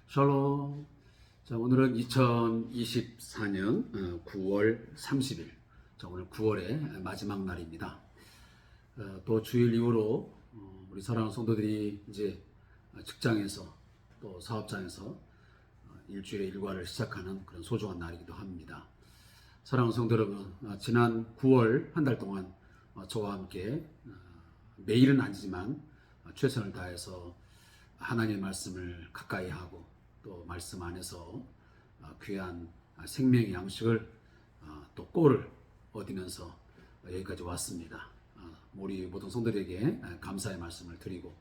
샬롬. 자, 오늘은 2024년 9월 30일. 자, 오늘 9월의 마지막 날입니다. 또 주일 이후로 우리 사랑하는 성도들이 이제 직장에서 또 사업장에서 일주일의 일과를 시작하는 그런 소중한 날이기도 합니다. 사랑하는 성도 여러분, 지난 9월 한 달 동안 저와 함께 매일은 아니지만 최선을 다해서 하나님의 말씀을 가까이 하고 또 말씀 안에서 귀한 생명의 양식을 또 꼴을 얻으면서 여기까지 왔습니다. 우리 모든 성도들에게 감사의 말씀을 드리고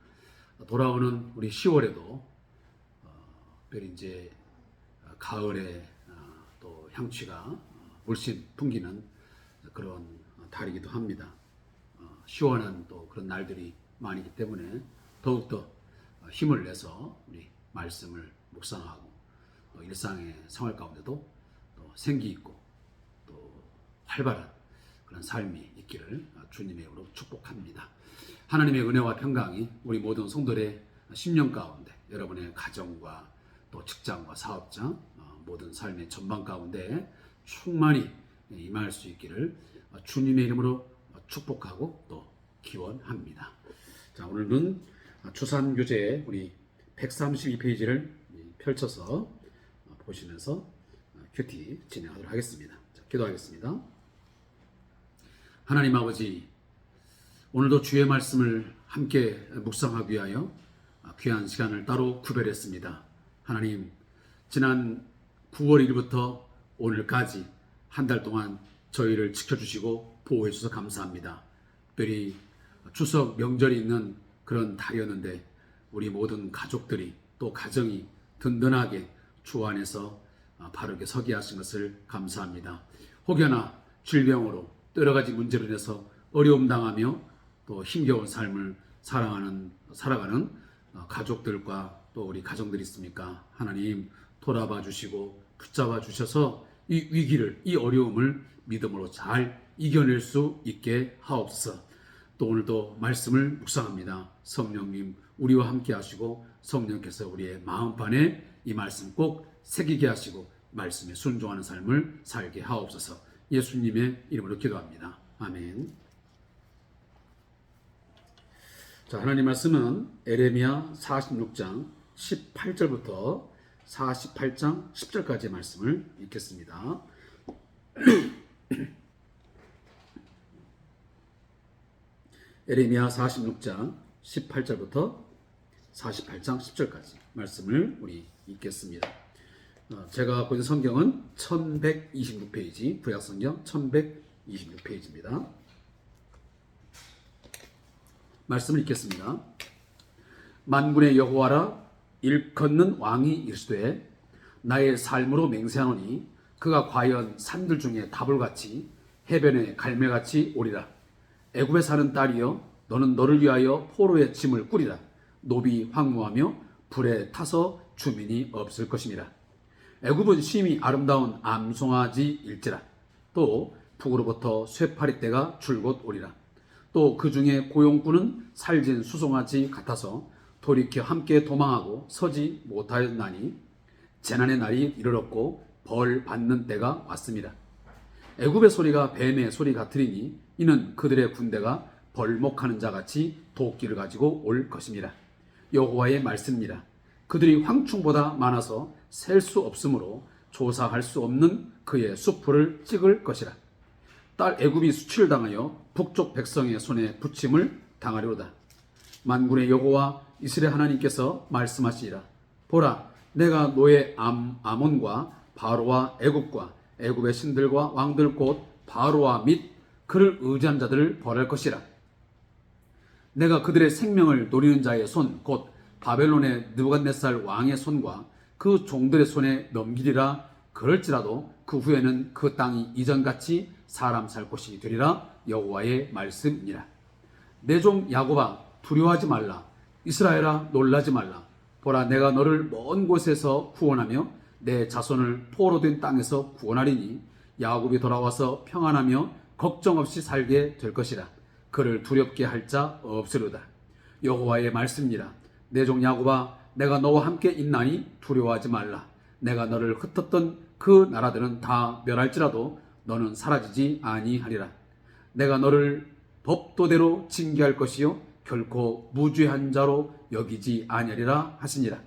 돌아오는 우리 10월에도 특별히 이제 가을에 또 향취가 물씬 풍기는 그런 달이기도 합니다. 시원한 또 그런 날들이 많이기 때문에 더욱더 힘을 내서 우리 말씀을 묵상하고 또 일상의 생활 가운데도 또 생기 있고 또 활발한 그런 삶이 있기를 주님의 이름으로 축복합니다. 하나님의 은혜와 평강이 우리 모든 성도들의 심령 가운데 여러분의 가정과 또 직장과 사업장 모든 삶의 전반 가운데 충만히 임할 수 있기를 주님의 이름으로 축복하고 또 기원합니다. 자, 오늘은 추산교재 우리 132페이지를 펼쳐서 보시면서 큐티 진행하도록 하겠습니다. 자, 기도하겠습니다. 하나님 아버지, 오늘도 주의 말씀을 함께 묵상하기 위하여 귀한 시간을 따로 구별했습니다. 하나님, 지난 9월 1일부터 오늘까지 한 달 동안 저희를 지켜주시고 보호해 주셔서 감사합니다. 특별히 추석 명절이 있는 그런 달이었는데 우리 모든 가족들이 또 가정이 든든하게 주 안에서 바르게 서게 하신 것을 감사합니다. 혹여나 질병으로 또 여러 가지 문제로 인해서 어려움 당하며 또 힘겨운 삶을 살아가는 가족들과 또 우리 가정들이 있습니까? 하나님 돌아봐 주시고 붙잡아 주셔서 이 위기를, 이 어려움을 믿음으로 잘 이겨낼 수 있게 하옵소서. 또 오늘도 말씀을 묵상합니다. 성령님 우리와 함께 하시고 성령께서 우리의 마음판에 이 말씀 꼭 새기게 하시고 말씀에 순종하는 삶을 살게 하옵소서. 예수님의 이름으로 기도합니다. 아멘. 자, 하나님 말씀은 에레미야 46장 18절부터 48장 10절까지의 말씀을 읽겠습니다. 에레미야 46장 18절부터 48장 10절까지 말씀을 우리 읽겠습니다. 제가 본 성경은 1126페이지, 구약성경 1126페이지입니다. 말씀을 읽겠습니다. 만군의 여호와라, 일컫는 왕이 이르시되 나의 삶으로 맹세하노니 그가 과연 산들 중에 다볼같이 해변의 갈매같이 오리라. 애굽에 사는 딸이여, 너는 너를 위하여 포로의 짐을 꾸리라. 노비 황무하며 불에 타서 주민이 없을 것임이라. 애굽은 심히 아름다운 암송아지일지라. 또 북으로부터 쇠파리떼가 줄곧 오리라. 또 그 중에 고용꾼은 살진 수송아지 같아서 돌이켜 함께 도망하고 서지 못하였나니 재난의 날이 이르렀고 벌 받는 때가 왔습니다. 애굽의 소리가 뱀의 소리 같으리니 이는 그들의 군대가 벌목하는 자같이 도끼를 가지고 올 것입니다. 여호와의 말씀입니다. 그들이 황충보다 많아서 셀 수 없으므로 조사할 수 없는 그의 수풀을 찍을 것이라. 딸 애굽이 수치를 당하여 북쪽 백성의 손에 붙임을 당하리로다. 만군의 여호와 이스라엘 하나님께서 말씀하시리라. 보라, 내가 노예 아몬과 바로와 애굽과 애굽의 신들과 왕들 곧 바로와 및 그를 의지한 자들을 벌할 것이라. 내가 그들의 생명을 노리는 자의 손 곧 바벨론의 느부갓네살 왕의 손과 그 종들의 손에 넘기리라. 그럴지라도 그 후에는 그 땅이 이전같이 사람 살 곳이 되리라. 여호와의 말씀이니라. 내 종 야곱아, 두려워하지 말라. 이스라엘아, 놀라지 말라. 보라, 내가 너를 먼 곳에서 구원하며 내 자손을 포로된 땅에서 구원하리니 야곱이 돌아와서 평안하며 걱정 없이 살게 될 것이라. 그를 두렵게 할 자 없으리로다. 여호와의 말씀이라. 내 종 야곱아, 내가 너와 함께 있나니 두려워하지 말라. 내가 너를 흩었던 그 나라들은 다 멸할지라도 너는 사라지지 아니하리라. 내가 너를 법도대로 징계할 것이요 결코 무죄한 자로 여기지 아니하리라 하시니라.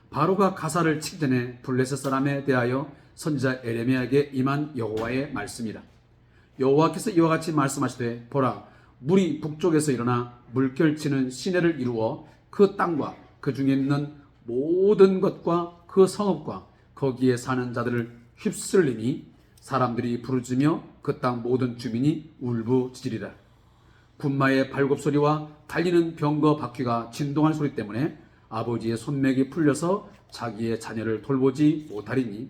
바로가 가사를 치기 전에 블레셋 사람에 대하여 선지자 에레미야에게 임한 여호와의 말씀이라. 여호와께서 이와 같이 말씀하시되 보라, 물이 북쪽에서 일어나 물결치는 시내를 이루어 그 땅과 그 중에 있는 모든 것과 그 성읍과 거기에 사는 자들을 휩쓸리니 사람들이 부르짖으며 그 땅 모든 주민이 울부짖으리라. 군마의 발굽소리와 달리는 병거 바퀴가 진동할 소리 때문에 아버지의 손맥이 풀려서 자기의 자녀를 돌보지 못하리니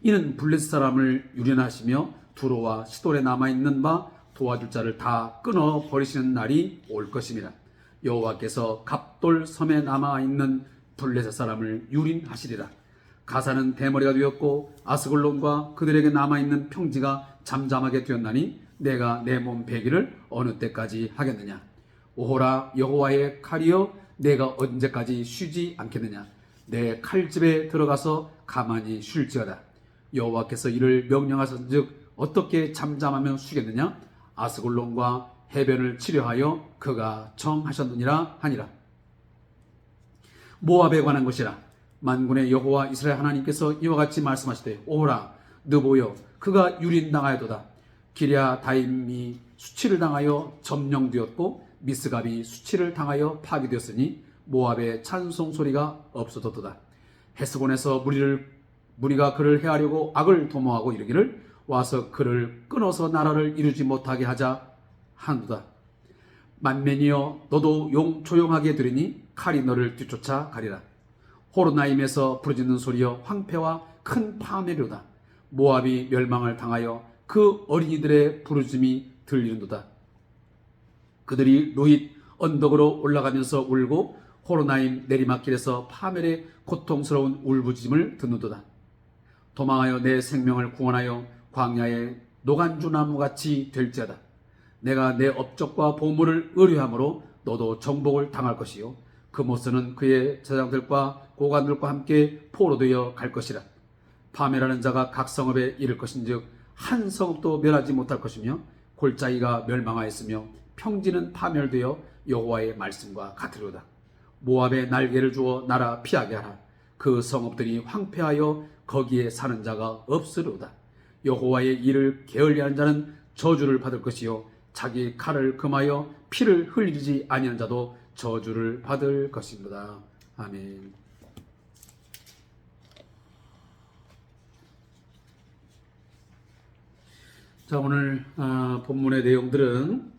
이는 블레셋 사람을 유련하시며 두로와 시돌에 남아있는 바 도와줄 자를 다 끊어 버리시는 날이 올 것입니다. 여호와께서 갑돌 섬에 남아있는 블레셋 사람을 유린하시리라. 가사는 대머리가 되었고 아스글론과 그들에게 남아있는 평지가 잠잠하게 되었나니 내가 내 몸 배기를 어느 때까지 하겠느냐. 오호라 여호와의 칼이여, 내가 언제까지 쉬지 않겠느냐. 내 칼집에 들어가서 가만히 쉴지어다. 여호와께서 이를 명령하신즉 어떻게 잠잠하며 쉬겠느냐. 아스글론과 해변을 치료하여 그가 정하셨느니라 하니라. 모압에 관한 것이라. 만군의 여호와 이스라엘 하나님께서 이와 같이 말씀하시되 오호라 느보여, 그가 유린당하여도다. 기랴다임이 수치를 당하여 점령되었고 미스갑이 수치를 당하여 파괴되었으니 모압의 찬송 소리가 없어졌도다. 헤스본에서 무리가 그를 해하려고 악을 도모하고 이르기를 와서 그를 끊어서 나라를 이루지 못하게 하자 하는도다. 만면이여, 너도 조용하게 들으니 칼이 너를 뒤쫓아 가리라. 호로나임에서 부르짖는 소리여, 황폐와 큰 파멸이로다. 모압이 멸망을 당하여 그 어린이들의 부르짖음이 들리는도다. 그들이 루잇 언덕으로 올라가면서 울고 호로나임 내리막길에서 파멸의 고통스러운 울부짖음을 듣는도다. 도망하여 내 생명을 구원하여 광야의 노간주 나무같이 될지어다. 내가 내 업적과 보물을 의뢰함으로 너도 정복을 당할 것이요 그모스는 그의 제장들과 고관들과 함께 포로되어 갈 것이라. 파멸하는 자가 각 성읍에 이를 것인즉 한 성읍도 멸하지 못할 것이며 골짜기가 멸망하였으며 평지는 파멸되어 여호와의 말씀과 같으리로다. 모압에 날개를 주어 나라 피하게 하라. 그 성읍들이 황폐하여 거기에 사는 자가 없으리로다. 여호와의 일을 게을리하는 자는 저주를 받을 것이요 자기 칼을 금하여 피를 흘리지 아니하는 자도 저주를 받을 것입니다. 아멘. 자, 오늘 본문의 내용들은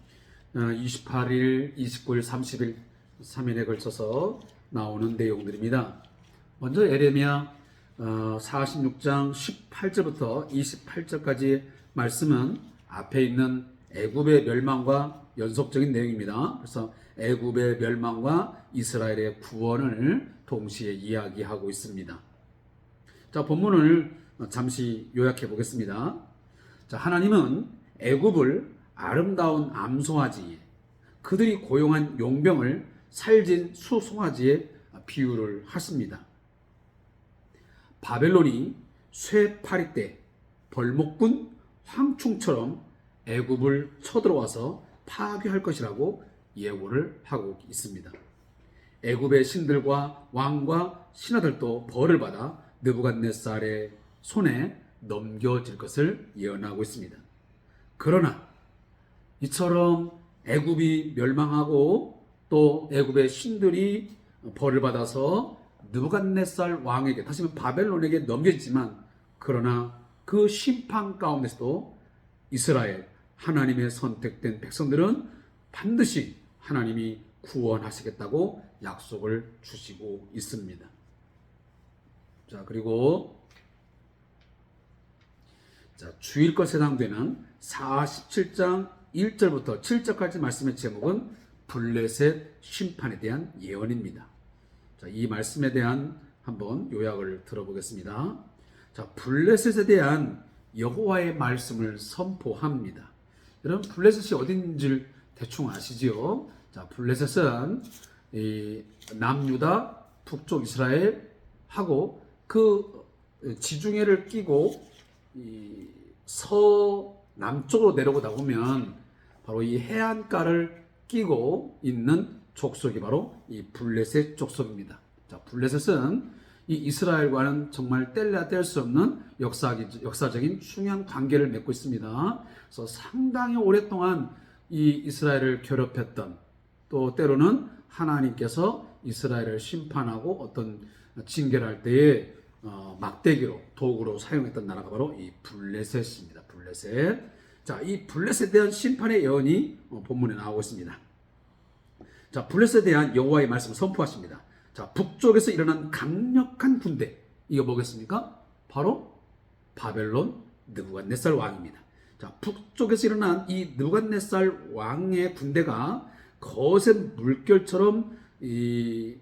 28일, 29일, 30일, 3일에 걸쳐서 나오는 내용들입니다. 먼저 에레미야 46장 18절부터 28절까지의 말씀은 앞에 있는 애굽의 멸망과 연속적인 내용입니다. 그래서 애굽의 멸망과 이스라엘의 구원을 동시에 이야기하고 있습니다. 자, 본문을 잠시 요약해 보겠습니다. 자, 하나님은 애굽을 아름다운 암송아지에, 그들이 고용한 용병을 살진 수송아지에 비유를 하십니다. 바벨론이 쇠파리 때 벌목군 황충처럼 애굽을 쳐들어와서 파괴할 것이라고 예고를 하고 있습니다. 애굽의 신들과 왕과 신하들도 벌을 받아 느부갓네살의 손에 넘겨질 것을 예언하고 있습니다. 그러나 이처럼 애굽이 멸망하고 또 애굽의 신들이 벌을 받아서 느부갓네살 왕에게, 다시 말하면 바벨론에게 넘겨지지만, 그러나 그 심판 가운데서도 이스라엘, 하나님의 선택된 백성들은 반드시 하나님이 구원하시겠다고 약속을 주시고 있습니다. 자, 그리고 주일껏 해당되는 47장 1절부터 7절까지 말씀의 제목은 블레셋 심판에 대한 예언입니다. 자, 이 말씀에 대한 한번 요약을 들어보겠습니다. 자, 블레셋에 대한 여호와의 말씀을 선포합니다. 여러분, 블레셋이 어딘지를 대충 아시지요? 자, 블레셋은 이 남유다, 북쪽 이스라엘 하고 그 지중해를 끼고 이 서남쪽으로 내려오다 보면 바로 이 해안가를 끼고 있는 족속이 바로 이 블레셋 족속입니다. 자, 블레셋은 이 이스라엘과는 정말 뗄래야 뗄 수 없는 역사적인 중요한 관계를 맺고 있습니다. 그래서 상당히 오랫동안 이 이스라엘을 괴롭혔던, 또 때로는 하나님께서 이스라엘을 심판하고 어떤 징계를 할 때에 막대기로 도구로 사용했던 나라가 바로 이 블레셋입니다. 블레셋. 자, 이 블레셋에 대한 심판의 예언이 본문에 나오고 있습니다. 자, 블레셋에 대한 여호와의 말씀을 선포하십니다. 자, 북쪽에서 일어난 강력한 군대, 이거 뭐겠습니까? 바로 바벨론 느부갓네살 왕입니다. 자, 북쪽에서 일어난 이 느부갓네살 왕의 군대가 거센 물결처럼 이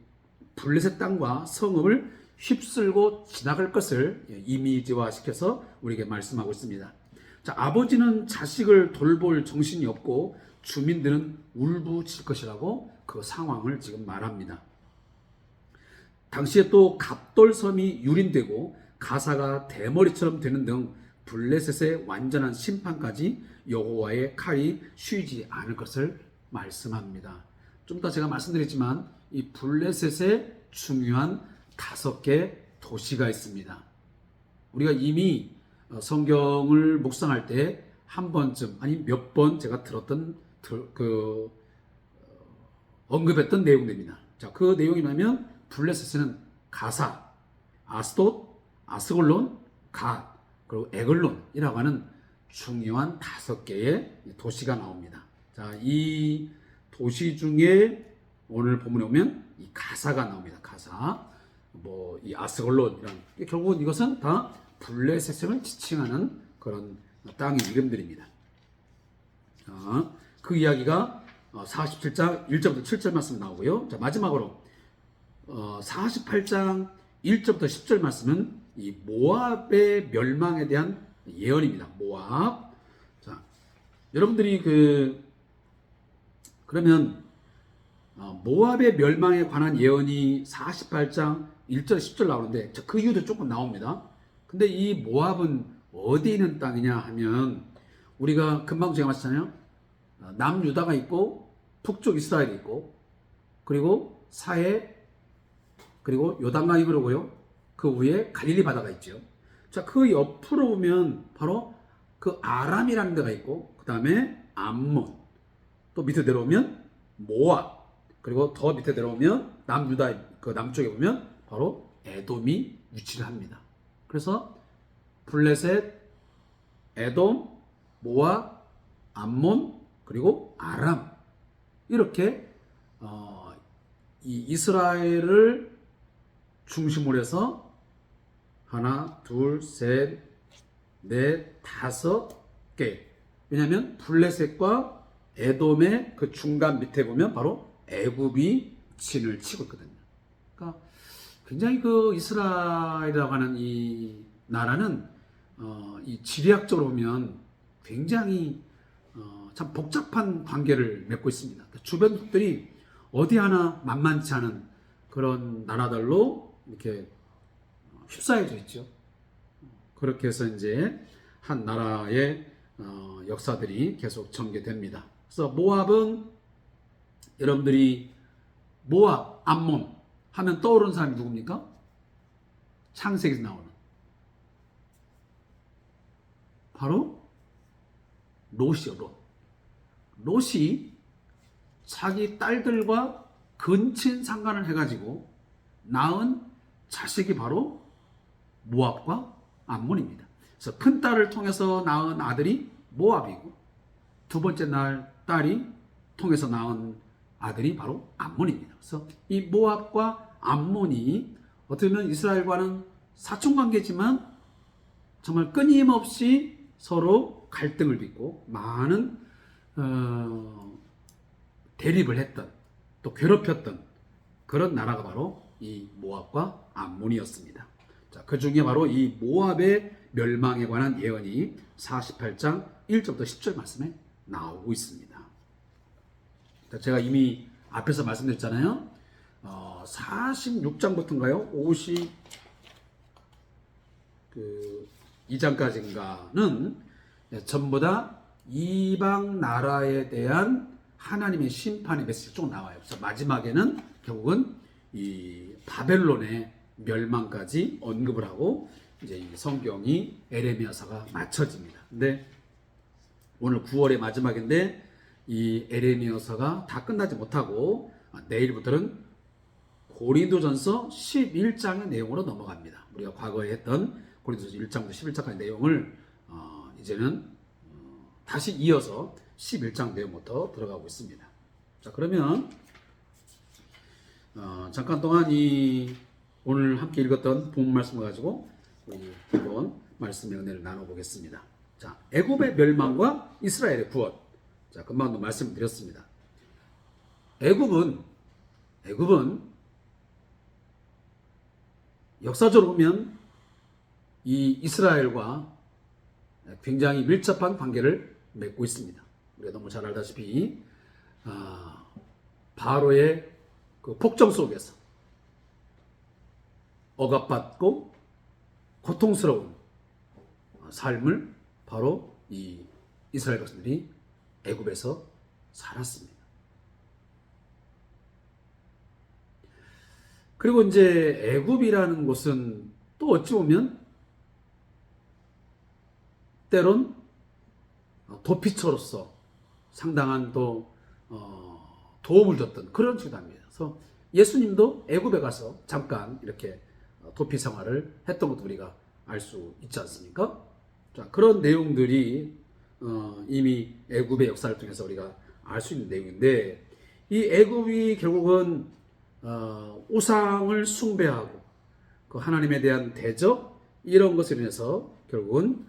블레셋 땅과 성읍을 휩쓸고 지나갈 것을 이미지화시켜서 우리에게 말씀하고 있습니다. 자, 아버지는 자식을 돌볼 정신이 없고 주민들은 울부짖을 것이라고 그 상황을 지금 말합니다. 당시에 또 갑돌섬이 유린되고 가사가 대머리처럼 되는 등 블레셋의 완전한 심판까지 여호와의 칼이 쉬지 않을 것을 말씀합니다. 좀 이따 제가 말씀드렸지만 이 블레셋의 중요한 5개 도시가 있습니다. 우리가 이미 성경을 묵상할 때 한 번쯤 아니 몇 번 제가 들었던 언급했던 내용들입니다. 자, 그 내용이 뭐냐면 블레셋에는 가사, 아스돗, 아스골론, 갓, 그리고 에글론이라고 하는 중요한 5개의 도시가 나옵니다. 자, 이 도시 중에 오늘 본문에 오면 이 가사가 나옵니다. 가사, 이 아스골론이란, 결국은 이것은 다 블레셋을 지칭하는 그런 땅의 이름들입니다. 자, 그 이야기가 47장 1절부터 7절 말씀 나오고요. 자, 마지막으로 48장 1절부터 10절 말씀은 이 모압의 멸망에 대한 예언입니다. 모압. 자, 여러분들이 그러면 모압의 멸망에 관한 예언이 48장 1절 10절 나오는데 그 이유도 조금 나옵니다. 근데 이 모압은 어디 있는 땅이냐 하면 우리가 금방 제가 말했잖아요. 남유다가 있고 북쪽 이스라엘이 있고 그리고 사해 그리고 요단강이 흐르고요. 그 위에 갈릴리 바다가 있죠. 자, 그 옆으로 보면 바로 그 아람이라는 데가 있고 그 다음에 암몬, 또 밑에 내려오면 모압, 그리고 더 밑에 내려오면 남유다 그 남쪽에 보면 바로 에돔이 위치를 합니다. 그래서 블레셋, 에돔, 모압, 암몬, 그리고 아람, 이렇게 이 이스라엘을 중심으로 해서 하나, 둘, 셋, 넷, 5개. 왜냐하면 블레셋과 에돔의 그 중간 밑에 보면 바로 애굽이 진을 치고 있거든요. 그러니까 굉장히 그 이스라엘이라고 하는 이 나라는 이 지리학적으로 보면 굉장히 참 복잡한 관계를 맺고 있습니다. 주변국들이 어디 하나 만만치 않은 그런 나라들로 이렇게 휩싸여져 있죠. 그렇게 해서 이제 한 나라의 역사들이 계속 전개됩니다. 그래서 모압은 여러분들이 모압, 암몬 하면 떠오르는 사람이 누굽니까? 창세기에서 나오는 바로 롯이요. 롯이 자기 딸들과 근친 상간을 해가지고 낳은 자식이 바로 모압과 암몬입니다. 그래서 큰 딸을 통해서 낳은 아들이 모압이고 두 번째 딸이 통해서 낳은 아들이 바로 암몬입니다. 그래서 이 모압과 암몬이 어떻게 보면 이스라엘과는 사촌관계지만 정말 끊임없이 서로 갈등을 빚고 많은 대립을 했던, 또 괴롭혔던 그런 나라가 바로 이 모압과 암몬이었습니다. 자, 그 중에 바로 이 모압의 멸망에 관한 예언이 48장 1절부터 10절 말씀에 나오고 있습니다. 자, 제가 이미 앞에서 말씀드렸잖아요. 46장부터인가요? 52장까지인가는 전부 다 이방 나라에 대한 하나님의 심판의 메시지가 쭉 나와요. 그래서 마지막에는 결국은 이 바벨론의 멸망까지 언급을 하고 이제 이 성경이 에레미야서가 마쳐집니다. 근데 오늘 9월의 마지막인데 이 에레미야서가 다 끝나지 못하고 내일부터는 고린도전서 11장의 내용으로 넘어갑니다. 우리가 과거에 했던 고린도전서 1장부터 11장까지 내용을 이제는 다시 이어서 11장 내용부터 들어가고 있습니다. 자, 그러면 잠깐 동안 오늘 함께 읽었던 본문 말씀을 가지고 우리 한번 말씀의 은혜를 나눠보겠습니다. 자, 애굽의 멸망과 이스라엘의 구원. 자, 금방도 말씀드렸습니다. 애굽은 역사적으로 보면 이 이스라엘과 굉장히 밀접한 관계를 맺고 있습니다. 우리가 너무 잘 알다시피 바로의 그 폭정 속에서 억압받고 고통스러운 삶을 바로 이 이스라엘 백성들이 애굽에서 살았습니다. 그리고 이제 애굽이라는 곳은 또 어찌 보면 때론 도피처로서 상당한 또 도움을 줬던 그런 집단입니다. 그래서 예수님도 애굽에 가서 잠깐 이렇게 도피 생활을 했던 것도 우리가 알 수 있지 않습니까? 자, 그런 내용들이 이미 애굽의 역사를 통해서 우리가 알 수 있는 내용인데, 이 애굽이 결국은 우상을 숭배하고 그 하나님에 대한 대적 이런 것으로 인해서 결국은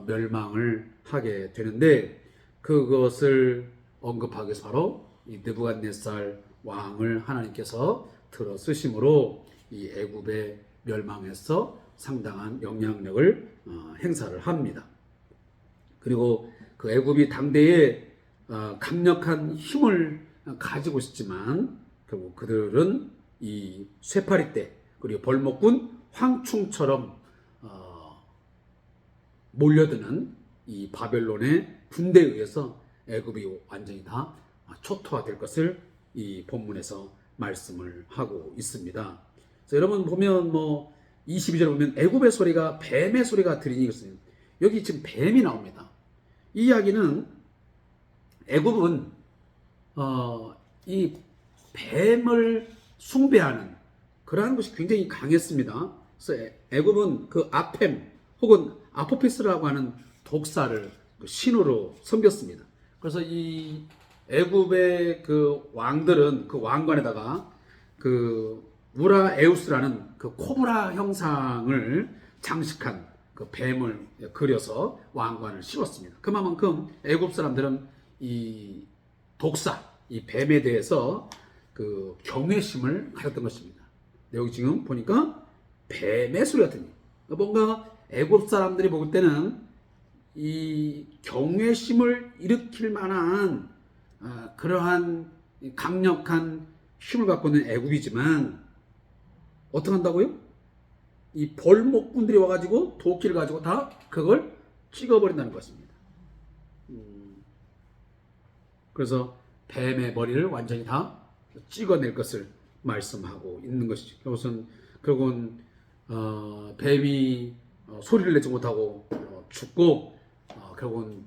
멸망을 하게 되는데, 그것을 언급하기 위해서 바로 이 느부갓네살 왕을 하나님께서 들어 쓰심으로 이 애굽의 멸망에서 상당한 영향력을 행사를 합니다. 그리고 그 애굽이 당대에 강력한 힘을 가지고 있었지만 결국 그들은 이 쇠파리 때 그리고 벌목군 황충처럼 몰려드는 이 바벨론의 군대에 의해서 애굽이 완전히 다 초토화될 것을 이 본문에서 말씀을 하고 있습니다. 그래서 여러분 보면 22절에 보면 애굽의 소리가 뱀의 소리가 들리니 그랬어요. 여기 지금 뱀이 나옵니다. 이 이야기는 애굽은 이 뱀을 숭배하는 그러한 것이 굉장히 강했습니다. 그래서 애굽은 그 아펜 혹은 아포피스라고 하는 독사를 신으로 섬겼습니다. 그래서 이 애굽의 그 왕들은 그 왕관에다가 그 우라에우스라는 그 코브라 형상을 장식한 그 뱀을 그려서 왕관을 씌웠습니다. 그만큼 애굽 사람들은 이 독사, 이 뱀에 대해서 그 경외심을 가졌던 것입니다. 여기 지금 보니까 뱀의 소리 같은 뭔가 애굽 사람들이 볼 때는 이 경외심을 일으킬 만한 그러한 강력한 힘을 갖고 있는 애굽이지만 어떻게 한다고요? 이 벌목꾼들이 와가지고 도끼를 가지고 다 그걸 찍어버린다는 것입니다. 그래서 뱀의 머리를 완전히 다 찍어낼 것을 말씀하고 있는 것이죠. 결국은 뱀이 소리를 내지 못하고 죽고 결국은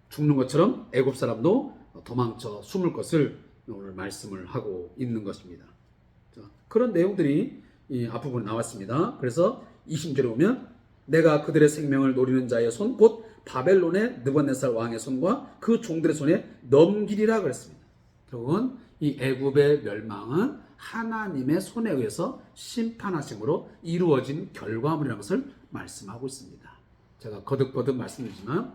죽는 것처럼 애굽 사람도 도망쳐 숨을 것을 오늘 말씀을 하고 있는 것입니다. 자, 그런 내용들이 이 앞부분에 나왔습니다. 그래서 20절에 보면 내가 그들의 생명을 노리는 자의 손 곧 바벨론의 느부갓네살 왕의 손과 그 종들의 손에 넘기리라 그랬습니다. 결국은 이 애굽의 멸망은 하나님의 손에 의해서 심판하심으로 이루어진 결과물이라는 것을 말씀하고 있습니다. 제가 거듭거듭 말씀드리지만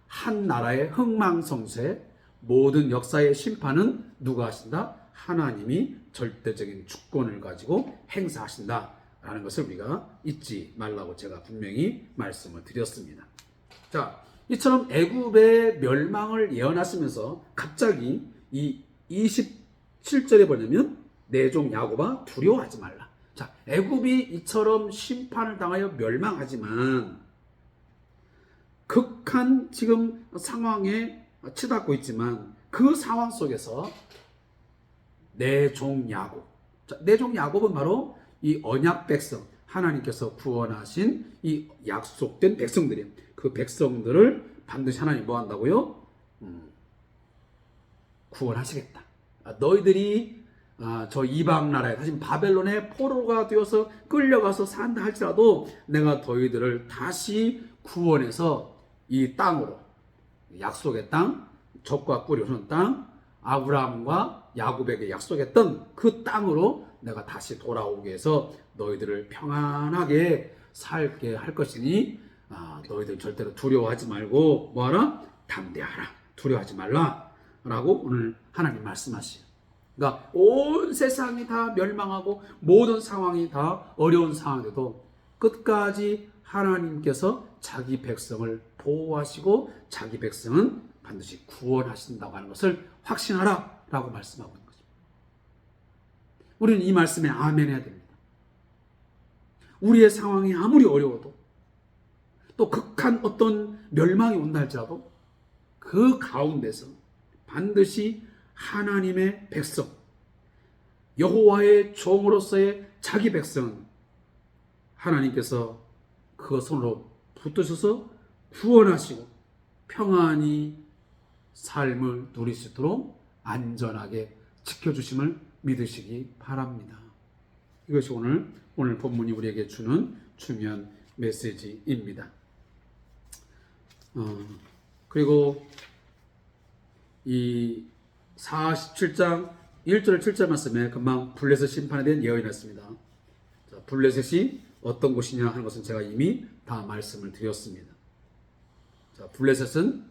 한 나라의 흥망성쇠 모든 역사의 심판은 누가 하신다? 하나님이 절대적인 주권을 가지고 행사하신다라는 것을 우리가 잊지 말라고 제가 분명히 말씀을 드렸습니다. 자, 이처럼 애굽의 멸망을 예언하시면서 갑자기 이 27절에 보면 내 종 야곱아 두려워하지 말라. 자, 애굽이 이처럼 심판을 당하여 멸망하지만 극한 지금 상황에 치닫고 있지만 그 상황 속에서 내 종 야곱, 내 종 야곱은 바로 이 언약 백성, 하나님께서 구원하신 이 약속된 백성들이에요. 그 백성들을 반드시 하나님 뭐 한다고요? 구원하시겠다. 너희들이 저 이방 나라에 사실 바벨론의 포로가 되어서 끌려가서 산다 할지라도 내가 너희들을 다시 구원해서 이 땅으로, 약속의 땅, 젖과 꿀이 흐르는 땅, 아브라함과 야곱에게 약속했던 그 땅으로 내가 다시 돌아오게 해서 너희들을 평안하게 살게 할 것이니 너희들 절대로 두려워하지 말고 뭐하라? 담대하라. 두려워하지 말라 라고 오늘 하나님 말씀하시요. 그러니까 온 세상이 다 멸망하고 모든 상황이 다 어려운 상황에도 끝까지 하나님께서 자기 백성을 보호하시고 자기 백성은 반드시 구원하신다고 하는 것을 확신하라 라고 말씀하고 있는 거죠. 우리는 이 말씀에 아멘 해야 됩니다. 우리의 상황이 아무리 어려워도 또 극한 어떤 멸망이 온다 할지라도 그 가운데서 반드시 하나님의 백성, 여호와의 종으로서의 자기 백성은 하나님께서 그 손으로 붙드셔서 구원하시고 평안히 삶을 누릴 수 있도록 안전하게 지켜주심을 믿으시기 바랍니다. 이것이 오늘 본문이 우리에게 주는 중요한 메시지입니다. 그리고 이 47장 1절 7절 말씀에 금방 블레셋 심판에 대한 예언이 났습니다. 블레셋이 어떤 곳이냐 하는 것은 제가 이미 다 말씀을 드렸습니다. 자, 블레셋은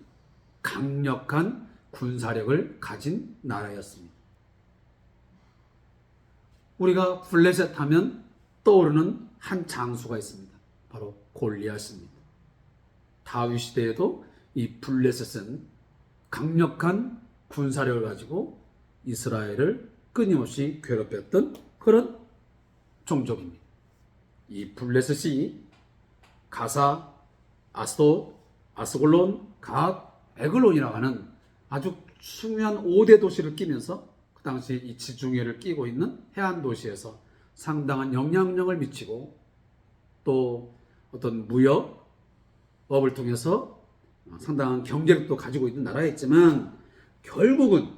강력한 군사력을 가진 나라였습니다. 우리가 블레셋 하면 떠오르는 한 장수가 있습니다. 바로 골리앗입니다. 다윗 시대에도 이 블레셋은 강력한 군사력을 가지고 이스라엘을 끊임없이 괴롭혔던 그런 종족입니다. 이 블레셋이 가사, 아스도, 아스골론, 갓, 에글론이라고 하는 아주 중요한 5대 도시를 끼면서 그 당시 이 지중해를 끼고 있는 해안 도시에서 상당한 영향력을 미치고 또 어떤 무역업을 통해서 상당한 경제력도 가지고 있는 나라였지만 결국은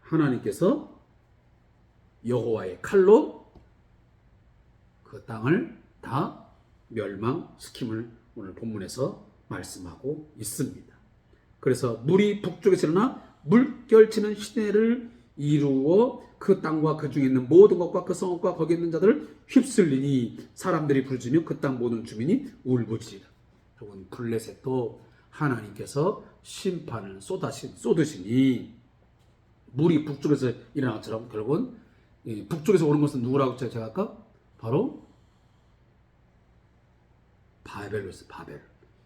하나님께서 여호와의 칼로 그 땅을 다 멸망시킴을 오늘 본문에서 말씀하고 있습니다. 그래서 물이 북쪽에서 일어나 물결치는 시내를 이루어 그 땅과 그 중에 있는 모든 것과 그 성읍과 거기 있는 자들을 휩쓸리니 사람들이 부르짖으며 그 땅 모든 주민이 울부짖으리라. 여러분, 블레셋도 하나님께서 심판을 쏟으시니 물이 북쪽에서 일어난 것처럼 결국은 북쪽에서 오는 것은 누구라고 제가 아까 바로 바벨로스, 바벨.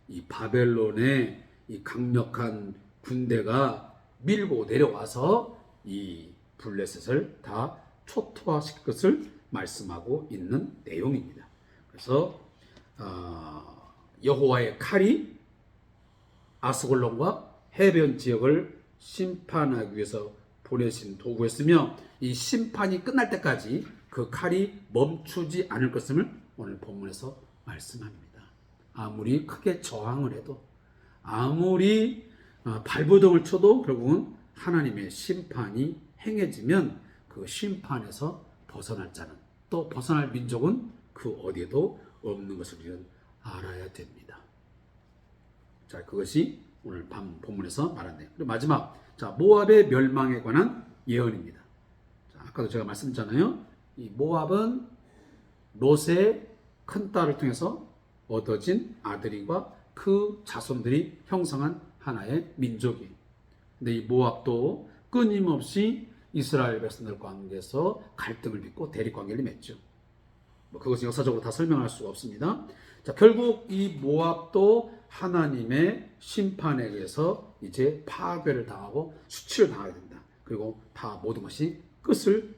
이 바벨론의 이 강력한 군대가 밀고 내려와서 이 블레셋을 다 초토화시킬 것을 말씀하고 있는 내용입니다. 그래서 여호와의 칼이 아스골론과 해변 지역을 심판하기 위해서 보내신 도구였으며 이 심판이 끝날 때까지 그 칼이 멈추지 않을 것임을 오늘 본문에서 말씀합니다. 아무리 크게 저항을 해도 아무리 발버둥을 쳐도 결국은 하나님의 심판이 행해지면 그 심판에서 벗어날 자는 또 벗어날 민족은 그 어디에도 없는 것을 우리는 알아야 됩니다. 자, 그것이 오늘 본문에서 말하네요. 그리고 마지막, 자, 모압의 멸망에 관한 예언입니다. 자, 아까도 제가 말씀드렸잖아요. 이 모압은 롯의 큰 딸을 통해서 얻어진 아들이과 그 자손들이 형성한 하나의 민족이에요. 근데 이 모압도 끊임없이 이스라엘 백성들 관계에서 갈등을 빚고 대립 관계를 맺죠. 그것은 역사적으로 다 설명할 수가 없습니다. 자, 결국 이 모압도 하나님의 심판에 의해서 이제 파괴를 당하고 수치를 당하게 된다. 그리고 다 모든 것이 끝을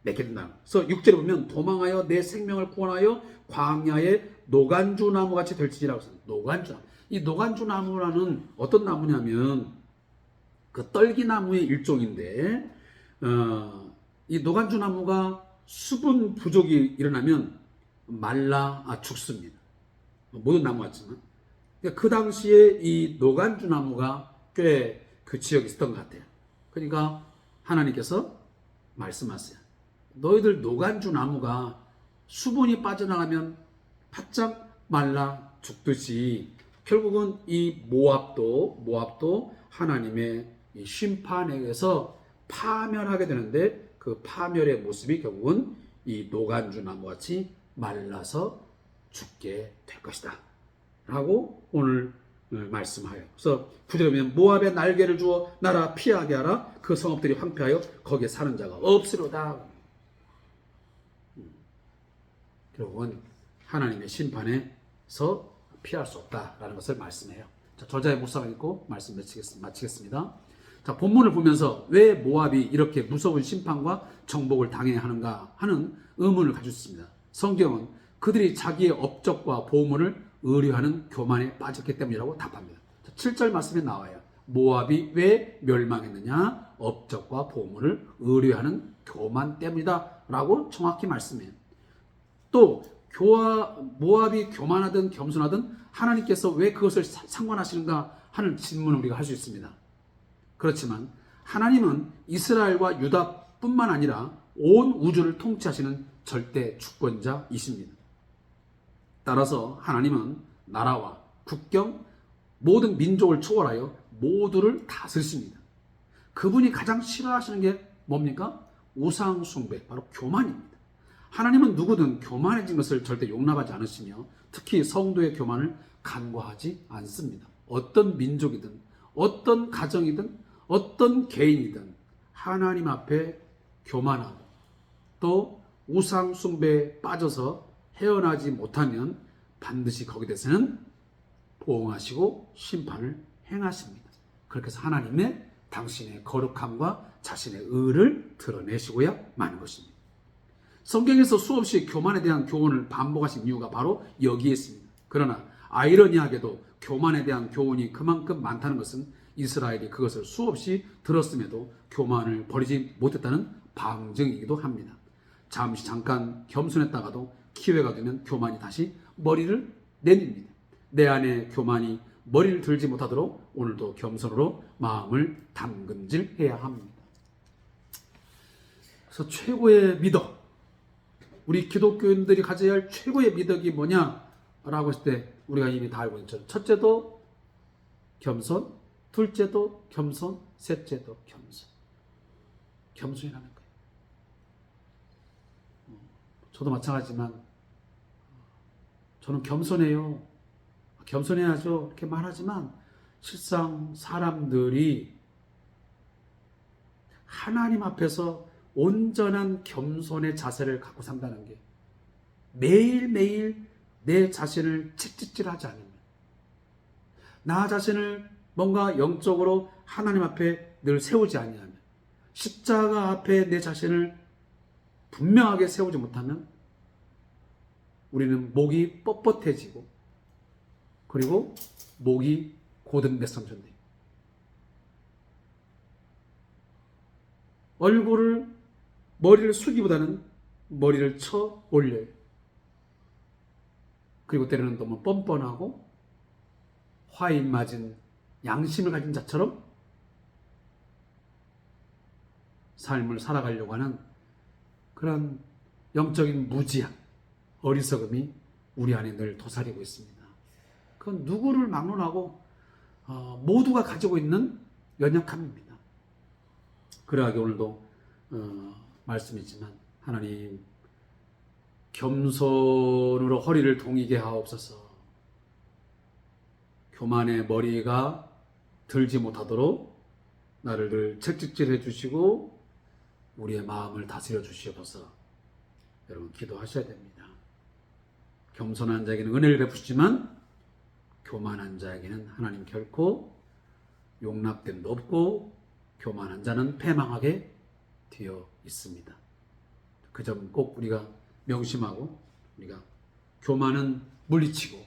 맺게 된다. 그래서 6절에 보면 도망하여 내 생명을 구원하여 광야의 노간주 나무 같이 될지니라고 했습니다. 노간주 나무. 이 노간주 나무라는 어떤 나무냐면 그 떨기나무의 일종인데 이 노간주 나무가 수분 부족이 일어나면 말라 죽습니다. 모든 나무 같지만 그 당시에 이 노간주 나무가 꽤 그 지역에 있었던 것 같아요. 그러니까 하나님께서 말씀하세요. 너희들 노간주 나무가 수분이 빠져나가면 바짝 말라 죽듯이 결국은 이 모압도 하나님의 이 심판에 의해서 파멸하게 되는데 그 파멸의 모습이 결국은 이 노간주 나무같이 말라서 죽게 될 것이다 라고 오늘 말씀하여. 그래서 9절에 보면 모압의 날개를 주어 나라 피하게 하라. 그 성읍들이 황폐하여 거기에 사는 자가 없으로다. 결국은 하나님의 심판에서 피할 수 없다라는 것을 말씀해요. 자, 저자의 묵상을 읽고 말씀 마치겠습니다. 자, 본문을 보면서 왜 모압이 이렇게 무서운 심판과 정복을 당해야 하는가 하는 의문을 가지고 있습니다. 성경은 그들이 자기의 업적과 보물을 의뢰하는 교만에 빠졌기 때문이라고 답합니다. 7절 말씀에 나와요. 모압이 왜 멸망했느냐? 업적과 보물을 의뢰하는 교만 때문이다 라고 정확히 말씀해요. 또 모압이 교만하든 겸손하든 하나님께서 왜 그것을 상관하시는가 하는 질문을 우리가 할 수 있습니다. 그렇지만 하나님은 이스라엘과 유다뿐만 아니라 온 우주를 통치하시는 절대 주권자이십니다. 따라서 하나님은 나라와 국경, 모든 민족을 초월하여 모두를 다스리십니다. 그분이 가장 싫어하시는 게 뭡니까? 우상숭배, 바로 교만입니다. 하나님은 누구든 교만해진 것을 절대 용납하지 않으시며 특히 성도의 교만을 간과하지 않습니다. 어떤 민족이든 어떤 가정이든 어떤 개인이든 하나님 앞에 교만하고 또 우상숭배에 빠져서 헤어나지 못하면 반드시 거기에 대해서는 보응하시고 심판을 행하십니다. 그렇게 해서 하나님의 당신의 거룩함과 자신의 의를 드러내시고야 마는 것입니다. 성경에서 수없이 교만에 대한 교훈을 반복하신 이유가 바로 여기에 있습니다. 그러나 아이러니하게도 교만에 대한 교훈이 그만큼 많다는 것은 이스라엘이 그것을 수없이 들었음에도 교만을 버리지 못했다는 방증이기도 합니다. 잠깐 겸손했다가도 기회가 되면 교만이 다시 머리를 내밉니다. 내 안에 교만이 머리를 들지 못하도록 오늘도 겸손으로 마음을 담금질해야 합니다. 그래서 최고의 미덕, 우리 기독교인들이 가져야 할 최고의 미덕이 뭐냐라고 했을 때 우리가 이미 다 알고 있죠. 첫째도 겸손, 둘째도 겸손, 셋째도 겸손. 겸손이라는 거예요. 저도 마찬가지지만 저는 겸손해요. 겸손해야죠. 이렇게 말하지만 실상 사람들이 하나님 앞에서 온전한 겸손의 자세를 갖고 산다는 게 매일매일 내 자신을 채찍질하지 않으면, 나 자신을 뭔가 영적으로 하나님 앞에 늘 세우지 아니하면, 십자가 앞에 내 자신을 분명하게 세우지 못하면 우리는 목이 뻣뻣해지고 그리고 목이 고든 백성전돼 머리를 숙이기보다는 머리를 쳐 올려요. 그리고 때로는 너무 뻔뻔하고 화인 맞은 양심을 가진 자처럼 삶을 살아가려고 하는 그런 영적인 무지함, 어리석음이 우리 안에 늘 도사리고 있습니다. 그건 누구를 막론하고 모두가 가지고 있는 연약함입니다. 그러하게 오늘도 말씀이지만 하나님 겸손으로 허리를 동이게 하옵소서. 교만의 머리가 들지 못하도록 나를 늘 채찍질해 주시고 우리의 마음을 다스려 주시옵소서. 여러분 기도하셔야 됩니다. 겸손한 자에게는 은혜를 베푸시지만 교만한 자에게는 하나님 결코 용납됨도 없고 교만한 자는 패망하게 되어 있습니다. 그 점 꼭 우리가 명심하고 우리가 교만은 물리치고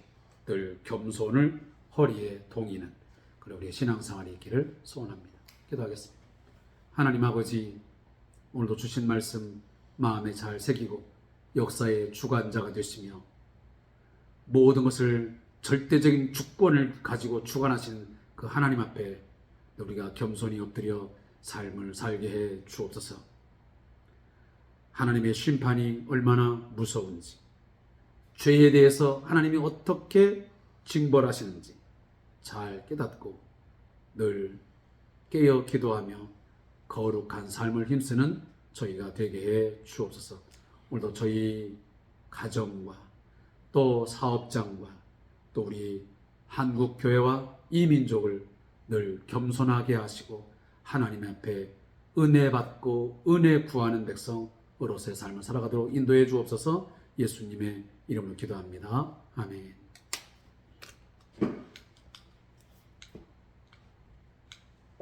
늘 겸손을 허리에 동이는 그런 우리의 신앙생활이 있기를 소원합니다. 기도하겠습니다. 하나님 아버지, 오늘도 주신 말씀 마음에 잘 새기고 역사의 주관자가 되시며 모든 것을 절대적인 주권을 가지고 주관하신 그 하나님 앞에 우리가 겸손히 엎드려 삶을 살게 해 주옵소서. 하나님의 심판이 얼마나 무서운지, 죄에 대해서 하나님이 어떻게 징벌하시는지 잘 깨닫고 늘 깨어 기도하며 거룩한 삶을 힘쓰는 저희가 되게 해 주옵소서. 오늘도 저희 가정과 또 사업장과 또 우리 한국 교회와 이 민족을 늘 겸손하게 하시고 하나님 앞에 은혜 받고 은혜 구하는 백성으로서의 삶을 살아가도록 인도해 주옵소서. 예수님의 이름으로 기도합니다. 아멘.